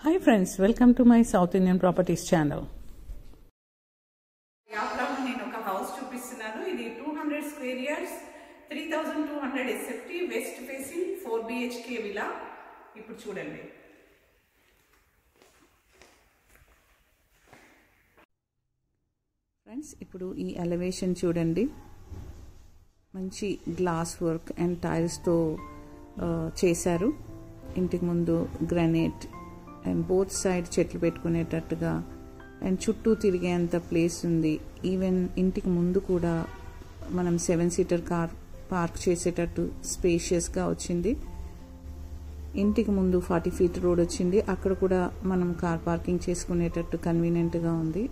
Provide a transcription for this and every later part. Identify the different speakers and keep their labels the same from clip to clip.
Speaker 1: Hi friends, welcome to my South Indian Properties channel.
Speaker 2: యాప్లాలో నేను ఒక house చూపిస్తున్నాను. ఇది 200 square years 3200 SFT west facing 4 BHK విలా. ఇప్పుడు చూడండి.
Speaker 1: ఫ్రెండ్స్, ఇప్పుడు ఈ ఎలివేషన్ చూడండి. మంచి గ్లాస్ వర్క్ అండ్ టైల్స్తో చేశారు. ఇంటికి ముందు గ్రానైట్ అండ్ బోత్ సైడ్ చెట్లు పెట్టుకునేటట్టుగా అండ్ చుట్టూ తిరిగేంత ప్లేస్ ఉంది. ఈవెన్ ఇంటికి ముందు కూడా మనం 7 సీటర్ కార్ పార్క్ చేసేటట్టు స్పేషియస్గా వచ్చింది. ఇంటికి ముందు 40 ఫీట్ రోడ్ వచ్చింది. అక్కడ కూడా మనం కార్ పార్కింగ్ చేసుకునేటట్టు కన్వీనియంట్గా ఉంది.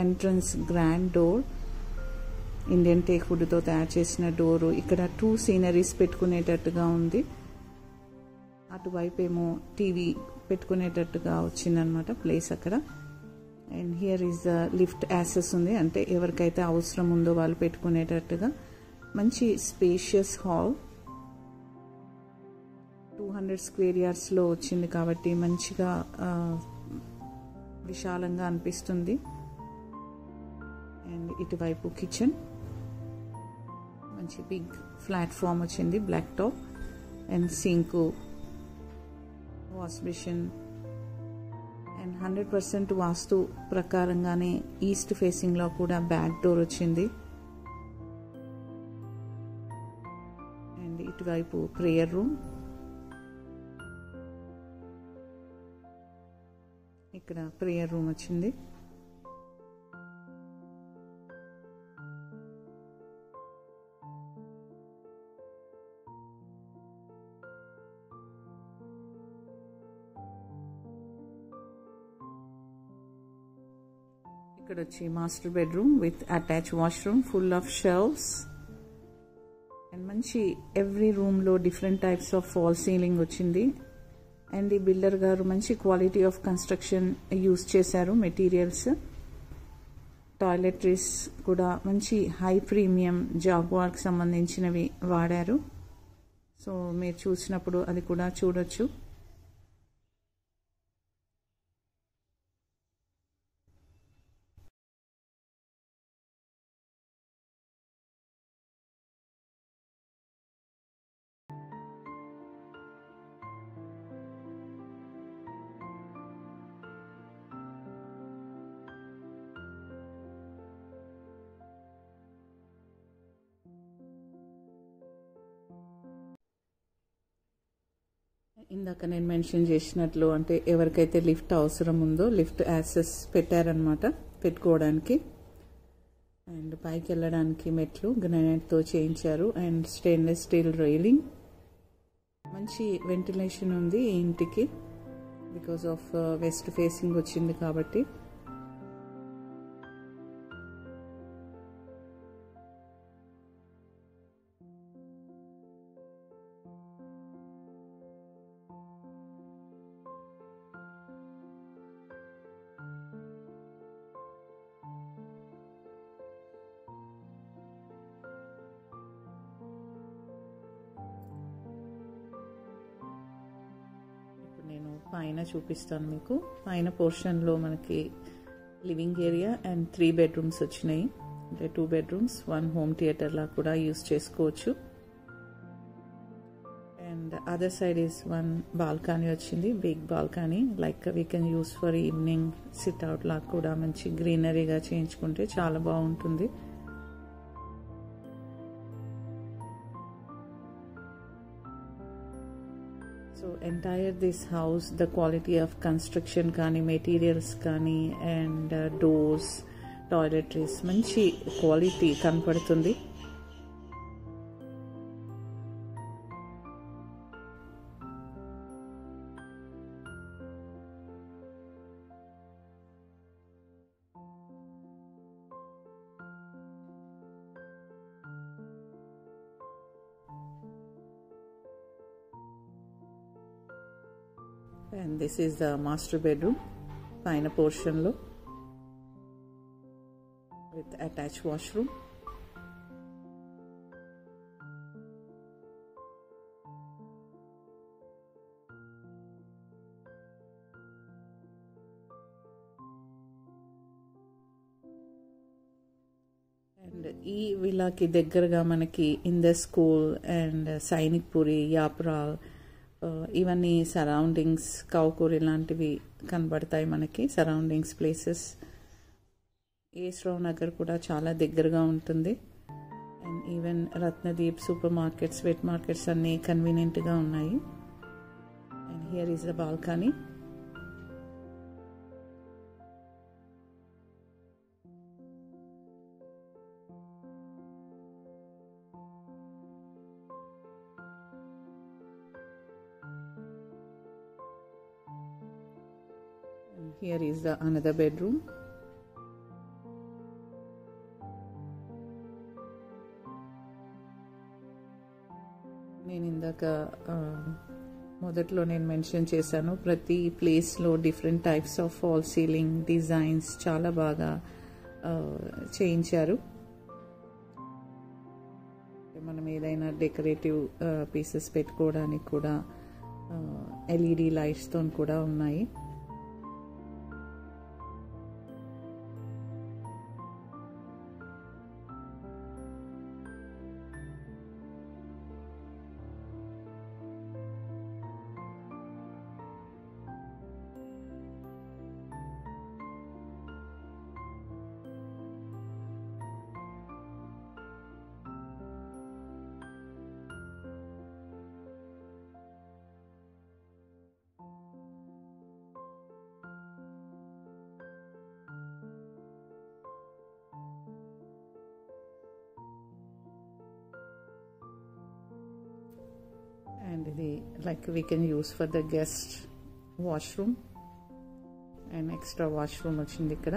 Speaker 1: Entrance grand door, Indian teak వుడ్తో తయారు చేసిన డోరు. ఇక్కడ 2 సీనరీస్ పెట్టుకునేటట్టుగా ఉంది. అటువైపు ఏమో టీవీ పెట్టుకునేటట్టుగా వచ్చిందనమాట ప్లేస్ అక్కడ. And here is the lift access ఉంది, అంటే ఎవరికైతే అవసరం ఉందో వాళ్ళు పెట్టుకునేటట్టుగా. మంచి స్పేషియస్ హాల్ 200 స్క్వేర్ యార్డ్స్లో వచ్చింది కాబట్టి మంచిగా విశాలంగా అనిపిస్తుంది. అండ్ ఇటువైపు కిచెన్, మంచి బిగ్ ప్లాట్ఫామ్ వచ్చింది, black top and sink, wash basin and 100% vastu ప్రకారంగానే ఈస్ట్ ఫేసింగ్లో కూడా బ్యాక్ డోర్ వచ్చింది. అండ్ ఇటువైపు ప్రేయర్ రూమ్, ఇక్కడ ప్రేయర్ రూమ్ వచ్చింది. ఇక్కడ వచ్చి master bedroom with attach washroom full of shelves and మంచి ఎవ్రీ రూమ్లో different types of fall ceiling వచ్చింది. అండ్ ఈ బిల్డర్ గారు మంచి క్వాలిటీ ఆఫ్ కన్స్ట్రక్షన్ యూజ్ చేశారు. మెటీరియల్స్, టాయిలెటరీస్ కూడా మంచి హై ప్రీమియం జాగ్వార్కి సంబంధించినవి వాడారు. సో మీరు చూసినప్పుడు అది కూడా చూడొచ్చు. ఇందాక నేను మెన్షన్ చేసినట్లు, అంటే ఎవరికైతే లిఫ్ట్ అవసరం ఉందో లిఫ్ట్ యాక్సెస్ పెట్టారనమాట పెట్టుకోవడానికి. అండ్ పైకి వెళ్ళడానికి మెట్లు గ్రానైట్తో చేయించారు అండ్ స్టెయిన్లెస్ స్టీల్ రైలింగ్. మంచి వెంటిలేషన్ ఉంది ఈ ఇంటికి, బికాస్ ఆఫ్ వెస్ట్ ఫేసింగ్ వచ్చింది కాబట్టి. నేను పైన చూపిస్తాను మీకు. పైన పోర్షన్లో మనకి లివింగ్ ఏరియా అండ్ 3 బెడ్రూమ్స్ వచ్చినాయి. అంటే 2 బెడ్రూమ్స్ 1 హోమ్ థియేటర్లా కూడా యూజ్ చేసుకోవచ్చు. And other side is 1 balcony వచ్చింది, big balcony. Like we can use for evening sit out లాగా కూడా మంచి గ్రీనరీగా చేయించుకుంటే చాలా బాగుంటుంది. So entire this house, the quality of construction కానీ మెటీరియల్స్ కానీ అండ్ డోర్స్, టాయిలెటరీస్ మంచి క్వాలిటీ కనపడుతుంది. And this is the master bedroom, పైన పోర్షన్లో with attached washroom. అండ్ ఈ విలాకి దగ్గరగా మనకి ఇందర్ school and Sainikpuri, Yapral, ఇవన్నీ సరౌండింగ్స్, కౌకూర్ ఇలాంటివి కనబడతాయి మనకి సరౌండింగ్స్ ప్లేసెస్. యశ్రావ్ నగర్ కూడా చాలా దగ్గరగా ఉంటుంది. And even Ratnadeep super markets, wet markets అన్నీ కన్వీనియంట్గా ఉన్నాయి. And here is the balcony. Here is the another bedroom. నేను ఇందాక మొదట్లో నేను మెన్షన్ చేశాను, ప్రతి ప్లేస్లో different types of fall ceiling designs చాలా బాగా చేయించారు. మనం ఏదైనా డెకరేటివ్ పీసెస్ పెట్టుకోవడానికి కూడా ఎల్ఈడి లైట్స్తో కూడా ఉన్నాయి. And ఇది like we can use for the guest washroom, and extra washroom వచ్చింది ఇక్కడ.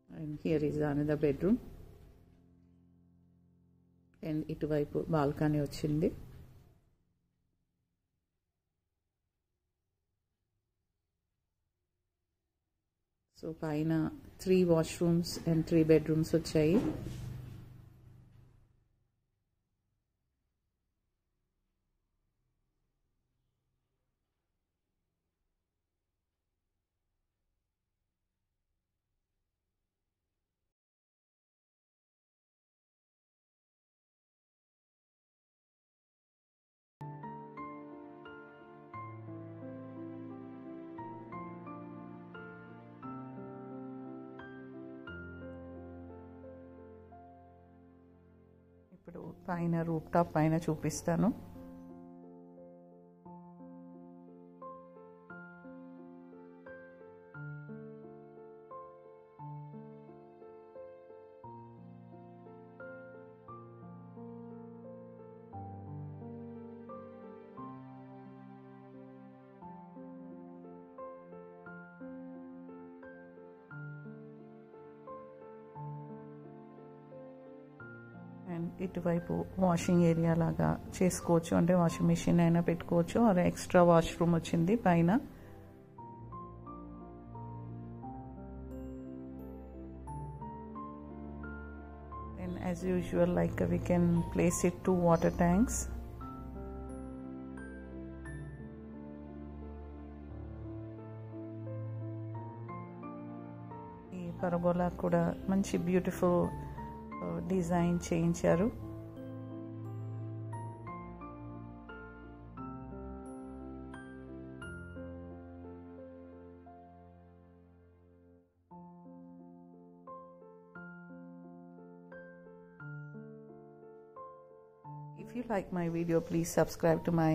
Speaker 1: And here is another bedroom. And ఇటువైపు బాల్కనీ వచ్చింది. సో పైన 3 వాష్రూమ్స్ అండ్ 3 బెడ్రూమ్స్ వచ్చాయి. ఇప్పుడు పైన రూఫ్ టాప్ పైన చూపిస్తాను. అండ్ ఇటువైపు వాషింగ్ ఏరియా లాగా చేసుకోవచ్చు, అంటే వాషింగ్ మిషన్ అయినా పెట్టుకోవచ్చు. అలా ఎక్స్ట్రా వాష్రూమ్ వచ్చింది పైన. And as usual like we can place it 2 water tanks. ఈ పరగోలా కూడా మంచి బ్యూటిఫుల్ డిజైన్ చేయించారు. If you like my video, please subscribe to my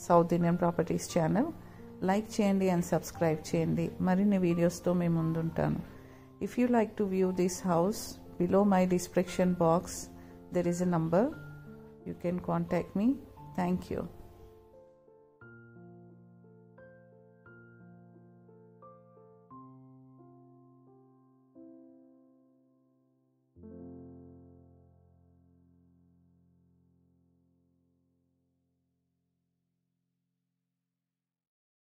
Speaker 1: South Indian Properties channel. Like చేయండి and subscribe చేయండి. మరిన్ని వీడియోస్తో మేము ముందుంటాను. If you like to view this house, below my description box there is a number. You can contact me. Thank you.